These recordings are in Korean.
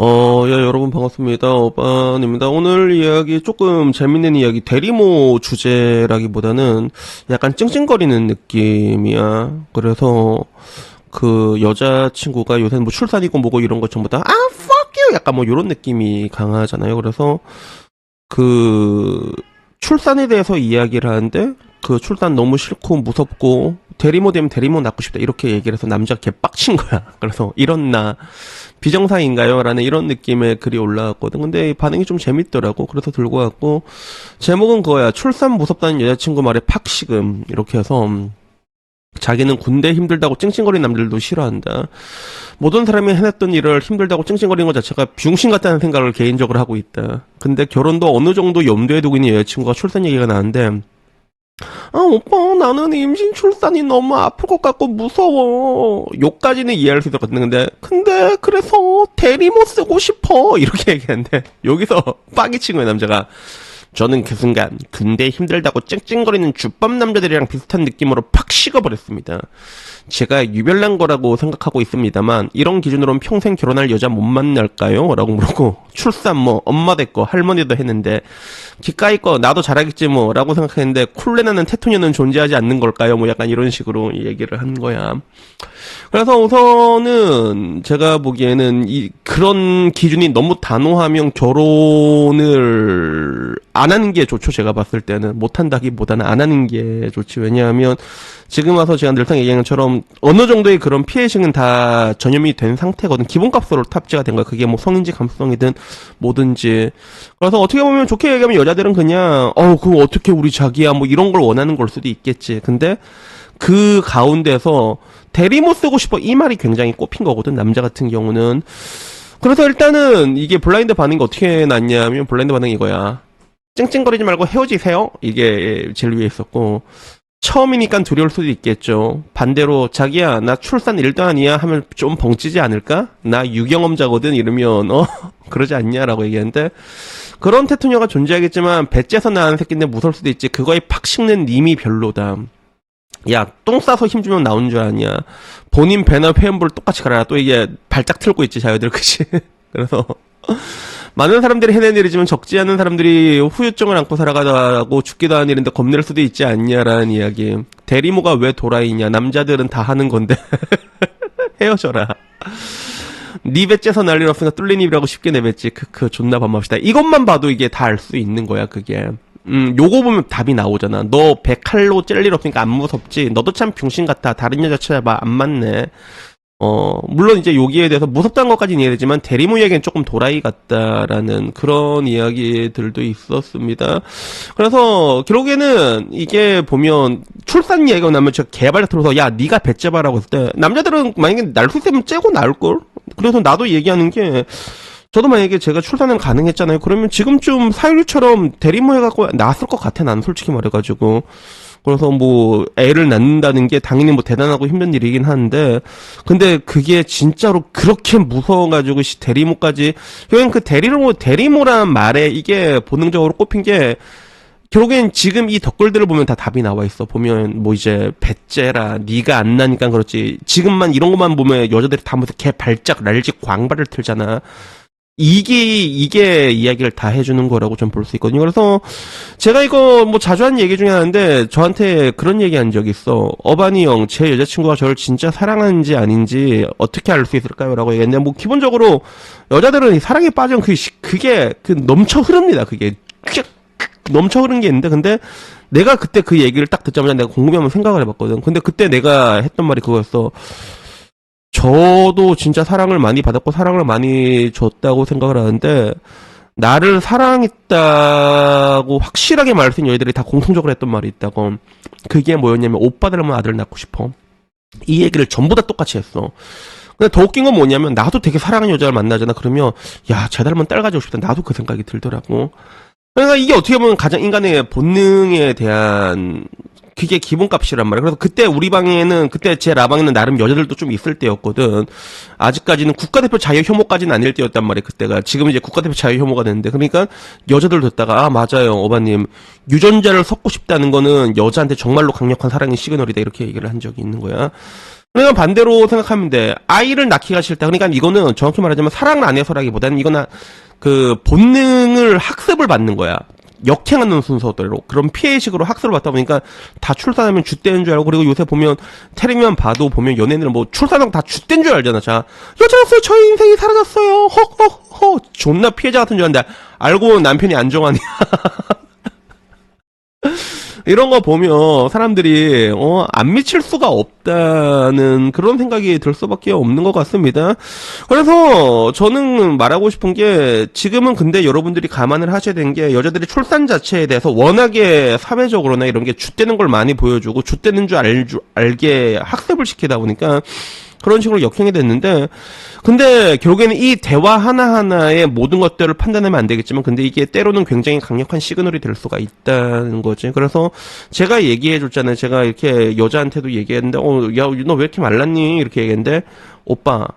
예, 여러분 반갑습니다. 오반입니다. 오늘 이야기 조금 재밌는 이야기, 대리모 주제라기보다는 약간 찡찡거리는 느낌이야. 그래서 그 여자친구가 요새 뭐 출산이고 뭐고 이런 것 전부 다 fuck you! 약간 뭐 이런 느낌이 강하잖아요. 그래서 그 출산에 대해서 이야기를 하는데 그 출산 너무 싫고 무섭고 대리모 되면 대리모 낳고 싶다 이렇게 얘기를 해서 남자가 개빡친 거야. 그래서 이런 나 비정상인가요? 라는 이런 느낌의 글이 올라왔거든. 근데 반응이 좀 재밌더라고. 그래서 들고 왔고, 제목은 그거야. 출산 무섭다는 여자친구 말에 팍시금. 이렇게 해서 자기는 군대 힘들다고 찡찡거리는 남들도 싫어한다. 모든 사람이 해냈던 일을 힘들다고 찡찡거리는 것 자체가 병신 같다는 생각을 개인적으로 하고 있다. 근데 결혼도 어느 정도 염두에 두고 있는 여자친구가 출산 얘기가 나왔는데, 오빠, 나는 임신 출산이 너무 아플 것 같고 무서워. 요까지는 이해할 수 있었거든. 근데, 그래서 대리모 쓰고 싶어. 이렇게 얘기하는데, 여기서 빡이 친 거야, 남자가. 저는 그 순간, 군대 힘들다고 찡찡거리는 주밥 남자들이랑 비슷한 느낌으로 팍 식어버렸습니다. 제가 유별난 거라고 생각하고 있습니다만, 이런 기준으로는 평생 결혼할 여자 못 만날까요? 라고 물었고, 출산 뭐, 엄마 됐고, 할머니도 했는데, 기까이 거, 나도 잘하겠지 뭐, 라고 생각했는데, 쿨레나는 테토녀는 존재하지 않는 걸까요? 뭐 약간 이런 식으로 얘기를 한 거야. 그래서 우선은, 제가 보기에는, 그런 기준이 너무 단호하면 결혼을 안 하는 게 좋죠, 제가 봤을 때는. 못 한다기보다는 안 하는 게 좋지. 왜냐하면, 지금 와서 제가 늘상 얘기한 것처럼 어느 정도의 그런 피해식은 다 전염이 된 상태거든. 기본값으로 탑재가 된 거야. 그게 뭐 성인지 감수성이든 뭐든지. 그래서 어떻게 보면 좋게 얘기하면 여자들은 그냥 그거 어떻게 우리 자기야 뭐 이런 걸 원하는 걸 수도 있겠지. 근데 그 가운데서 대리모 쓰고 싶어 이 말이 굉장히 꼽힌 거거든. 남자 같은 경우는. 그래서 일단은 이게 블라인드 반응이 어떻게 났냐면 블라인드 반응이 이거야. 찡찡거리지 말고 헤어지세요. 이게 제일 위에 있었고, 처음이니까 두려울 수도 있겠죠. 반대로 자기야 나 출산 1도 아니야 하면 좀 벙찌지 않을까? 나 유경험자거든 이러면 그러지 않냐라고 얘기하는데, 그런 테토녀가 존재하겠지만 배째서 낳은 새끼인데 무서울 수도 있지. 그거에 팍 식는 님이 별로다. 야, 똥 싸서 힘주면 나온 줄 아냐. 본인 배나 회원부를 똑같이 갈아라. 또 이게 발작 틀고 있지 자유들. 그치? 그래서 많은 사람들이 해낸 일이지만 적지 않은 사람들이 후유증을 안고 살아가다고 죽기도 하는 일인데 겁낼 수도 있지 않냐라는 이야기. 대리모가 왜 도라이냐. 남자들은 다 하는 건데 헤어져라. 니 배째서 난리 없으니까 뚫린 입이라고 쉽게 내뱉지. 존나 반갑시다. 이것만 봐도 이게 다 알 수 있는 거야 그게. 요거 보면 답이 나오잖아. 너 100칼로 찔릴 일 없으니까 안 무섭지. 너도 참 병신 같아. 다른 여자 찾아봐. 안 맞네. 물론 이제 여기에 대해서 무섭다는 것까지는 이해되지만 대리모 이야기는 조금 도라이 같다라는 그런 이야기들도 있었습니다. 그래서 결국에는 이게 보면 출산 이야기가 나면 제가 개발자 들어서 야 니가 배 째봐라고 했을 때 남자들은 만약에 날 수 있으면 째고 나올걸? 그래서 나도 얘기하는 게, 저도 만약에 제가 출산을 가능했잖아요. 그러면 지금쯤 사유리처럼 대리모 해갖고 나왔을 것 같아. 난 솔직히 말해가지고. 그래서 뭐 애를 낳는다는 게 당연히 뭐 대단하고 힘든 일이긴 한데, 근데 그게 진짜로 그렇게 무서워가지고 대리모까지. 결국엔 그 대리모란 말에 이게 본능적으로 꼽힌 게, 결국엔 지금 이 댓글들을 보면 다 답이 나와 있어. 보면 뭐 이제 배째라 니가 안 나니까 그렇지. 지금만 이런 것만 보면 여자들이 다 무슨 개 발작 랄직 광발을 틀잖아. 이게 이야기를 다 해주는 거라고 좀 볼 수 있거든요. 그래서 제가 이거 뭐 자주 하는 얘기 중에 하나인데, 저한테 그런 얘기 한 적이 있어. 어바니 형, 제 여자친구가 저를 진짜 사랑하는지 아닌지 어떻게 알 수 있을까요? 라고 얘기했는데, 뭐 기본적으로 여자들은 사랑에 빠진 그게 넘쳐 흐릅니다. 그게 넘쳐 흐른 게 있는데, 근데 내가 그때 그 얘기를 딱 듣자마자 내가 곰곰이 한번 생각을 해봤거든. 근데 그때 내가 했던 말이 그거였어. 저도 진짜 사랑을 많이 받았고 사랑을 많이 줬다고 생각을 하는데, 나를 사랑했다고 확실하게 말할 수 있는 여자들이 다 공통적으로 했던 말이 있다고. 그게 뭐였냐면, 오빠 닮은 아들 낳고 싶어. 이 얘기를 전부 다 똑같이 했어. 근데 더 웃긴 건 뭐냐면, 나도 되게 사랑하는 여자를 만나잖아. 그러면 야, 쟤 닮은 딸 가지고 싶다. 나도 그 생각이 들더라고. 그러니까 이게 어떻게 보면 가장 인간의 본능에 대한 그게 기본값이란 말이야. 그래서 그때 우리 방에는, 그때 제 라방에는 나름 여자들도 좀 있을 때였거든. 아직까지는 국가대표 자유 혐오까지는 아닐 때였단 말이야, 그때가. 지금은 이제 국가대표 자유 혐오가 됐는데. 그러니까 여자들 듣다가, 아, 맞아요, 어바님. 유전자를 섞고 싶다는 거는 여자한테 정말로 강력한 사랑의 시그널이다. 이렇게 얘기를 한 적이 있는 거야. 그러니까 반대로 생각하면 돼. 아이를 낳기가 싫다. 그러니까 이거는 정확히 말하자면 사랑 안 해서라기보다는 이거는 그 본능을 학습을 받는 거야. 역행하는 순서대로 그런 피해식으로 학습을 받다 보니까 다 출산하면 쥐떼는 줄 알고 그리고 요새 보면 텔레비만 봐도 보면 연예인들은 뭐 출산하고 다 쥐떼인 줄 알잖아. 자 여자로서 저의 인생이 사라졌어요. 허허허 존나 피해자 같은 줄 알았는데 알고 보면 남편이 안정환이야. 이런 거 보면 사람들이 안 미칠 수가 없다는 그런 생각이 들 수밖에 없는 것 같습니다. 그래서 저는 말하고 싶은 게 지금은 근데 여러분들이 감안을 하셔야 되는 게 여자들이 출산 자체에 대해서 워낙에 사회적으로나 이런 게 쥐떼는 걸 많이 보여주고 쥐떼는 줄 알게 학습을 시키다 보니까 그런 식으로 역행이 됐는데 근데 결국에는 이 대화 하나하나의 모든 것들을 판단하면 안 되겠지만 근데 이게 때로는 굉장히 강력한 시그널이 될 수가 있다는 거지. 그래서 제가 얘기해 줬잖아요. 제가 이렇게 여자한테도 얘기했는데 야 너 왜 이렇게 말랐니? 이렇게 얘기했는데 오빠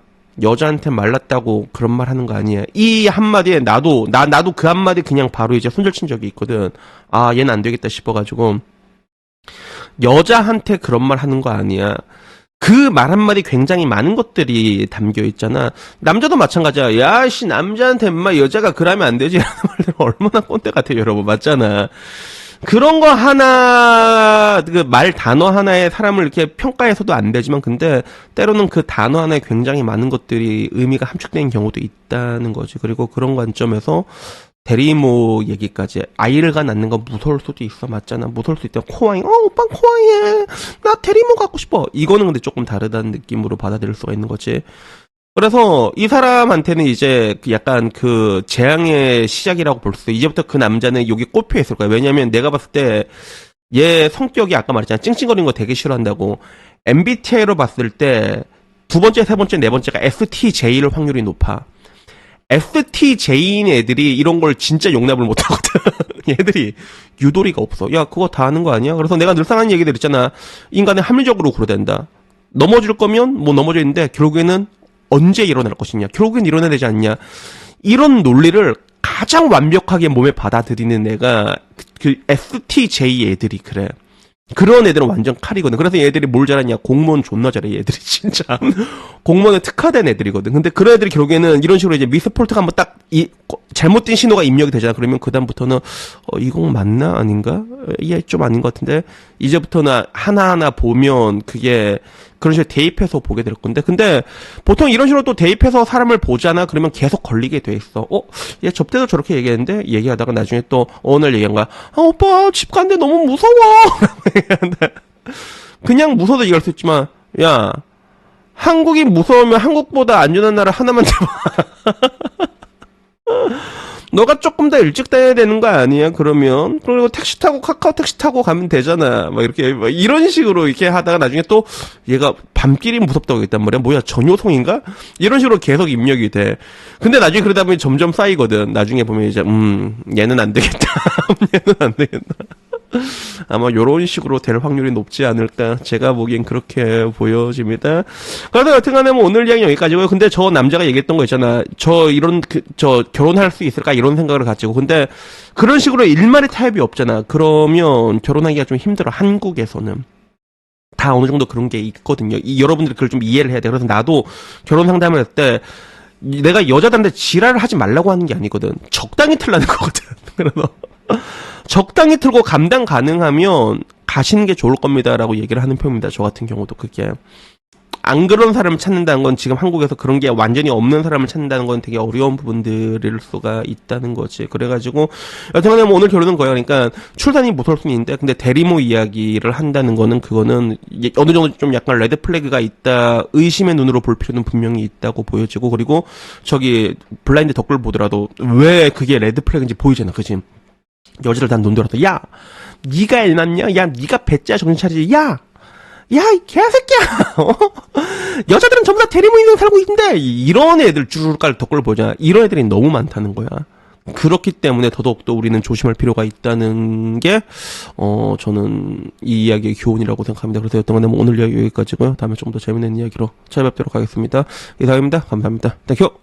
여자한테 말랐다고 그런 말 하는 거 아니야. 이 한마디에 나도 그 한마디 그냥 바로 이제 손절친 적이 있거든. 아 얘는 안 되겠다 싶어가지고 여자한테 그런 말 하는 거 아니야. 그 말 한마디 굉장히 많은 것들이 담겨 있잖아. 남자도 마찬가지야. 야, 씨, 남자한테 인마 여자가 그러면 안 되지. 라는 말들 얼마나 꼰대 같아요, 여러분. 맞잖아. 그런 거 하나, 그 말 단어 하나에 사람을 이렇게 평가해서도 안 되지만, 근데 때로는 그 단어 하나에 굉장히 많은 것들이 의미가 함축된 경우도 있다는 거지. 그리고 그런 관점에서 대리모 얘기까지 아이를가 낳는 건 무서울 수도 있어. 맞잖아. 무서울 수 있다. 코아잉 오빠 코아잉 나 대리모 갖고 싶어. 이거는 근데 조금 다르다는 느낌으로 받아들일 수가 있는 거지. 그래서 이 사람한테는 이제 약간 그 재앙의 시작이라고 볼 수 있어. 이제부터 그 남자는 여기 꼽혀 있을 거야. 왜냐면 내가 봤을 때 얘 성격이 아까 말했잖아. 찡찡거리는 거 되게 싫어한다고. MBTI로 봤을 때 두 번째, 세 번째, 네 번째가 STJ일 확률이 높아. STJ인 애들이 이런 걸 진짜 용납을 못하거든. 얘들이 유도리가 없어. 야 그거 다 하는 거 아니야? 그래서 내가 늘상 하는 얘기들 있잖아. 인간은 합리적으로 그러된다. 넘어질 거면 뭐 넘어져 있는데 결국에는 언제 일어날 것이냐. 결국엔 일어나야 되지 않냐. 이런 논리를 가장 완벽하게 몸에 받아들이는 애가 그 STJ 애들이 그래. 그런 애들은 완전 칼이거든. 그래서 얘들이 뭘 잘하냐. 공무원 존나 잘해, 얘들이 진짜. 공무원에 특화된 애들이거든. 근데 그런 애들이 결국에는 이런 식으로 이제 미스폴트가 한번 딱, 잘못된 신호가 입력이 되잖아. 그러면 그다음부터는, 이거 맞나? 아닌가? 이게 좀 아닌 것 같은데. 이제부터는 하나하나 보면 그게 그런 식으로 대입해서 보게 될 건데. 근데 보통 이런 식으로 또 대입해서 사람을 보잖아. 그러면 계속 걸리게 돼 있어. 얘 접대도 저렇게 얘기했는데? 얘기하다가 나중에 또 오늘 얘기한 거야. 아, 오빠, 집 간데 너무 무서워! 그냥 무서워도 얘기할 수 있지만, 야, 한국이 무서우면 한국보다 안전한 나라 하나만 잡아. 너가 조금 더 일찍 다녀야 되는 거 아니야? 그러면 그리고 택시 타고 카카오 택시 타고 가면 되잖아. 막 이렇게 막 이런 식으로 이렇게 하다가 나중에 또 얘가 밤길이 무섭다고 했단 말이야. 뭐야 전효성인가? 이런 식으로 계속 입력이 돼. 근데 나중에 그러다 보면 점점 쌓이거든. 나중에 보면 이제 얘는 안 되겠다. 얘는 안 되겠다. 아마 요런 식으로 될 확률이 높지 않을까 제가 보기엔 그렇게 보여집니다. 그래서 여튼간에 뭐 오늘 이야기 여기까지고요. 근데 저 남자가 얘기했던 거 있잖아. 저 결혼할 수 있을까 이런 생각을 가지고. 근데 그런 식으로 일말의 타협이 없잖아. 그러면 결혼하기가 좀 힘들어. 한국에서는 다 어느 정도 그런 게 있거든요. 여러분들이 그걸 좀 이해를 해야 돼. 그래서 나도 결혼 상담을 할 때 내가 여자들한테 지랄을 하지 말라고 하는 게 아니거든. 적당히 틀라는 거거든. 그래서 적당히 틀고 감당 가능하면 가시는 게 좋을 겁니다라고 얘기를 하는 편입니다. 저 같은 경우도 그게 안 그런 사람을 찾는다는 건 지금 한국에서 그런 게 완전히 없는 사람을 찾는다는 건 되게 어려운 부분들일 수가 있다는 거지. 그래가지고 여튼간에 뭐 오늘 결론은 거예요. 그러니까 출산이 무서울 수는 있는데 근데 대리모 이야기를 한다는 거는 그거는 어느 정도 좀 약간 레드 플래그가 있다 의심의 눈으로 볼 필요는 분명히 있다고 보여지고 그리고 저기 블라인드 댓글 보더라도 왜 그게 레드 플래그인지 보이잖아. 그치? 여자를 단 논더라도 야 니가 애 낳냐? 야 니가 배째야 정신 차리지. 야 이 개새끼야! 여자들은 전부 다 대리모 인생 살고 있는데! 이런 애들 쭈르륵 깔 덕글을 보자. 이런 애들이 너무 많다는 거야. 그렇기 때문에 더더욱더 우리는 조심할 필요가 있다는 게, 저는 이 이야기의 교훈이라고 생각합니다. 그래서 여튼간에 뭐 오늘 이야기 여기까지고요. 다음에 좀 더 재밌는 이야기로 찾아뵙도록 하겠습니다. 이상입니다. 감사합니다. 땡큐!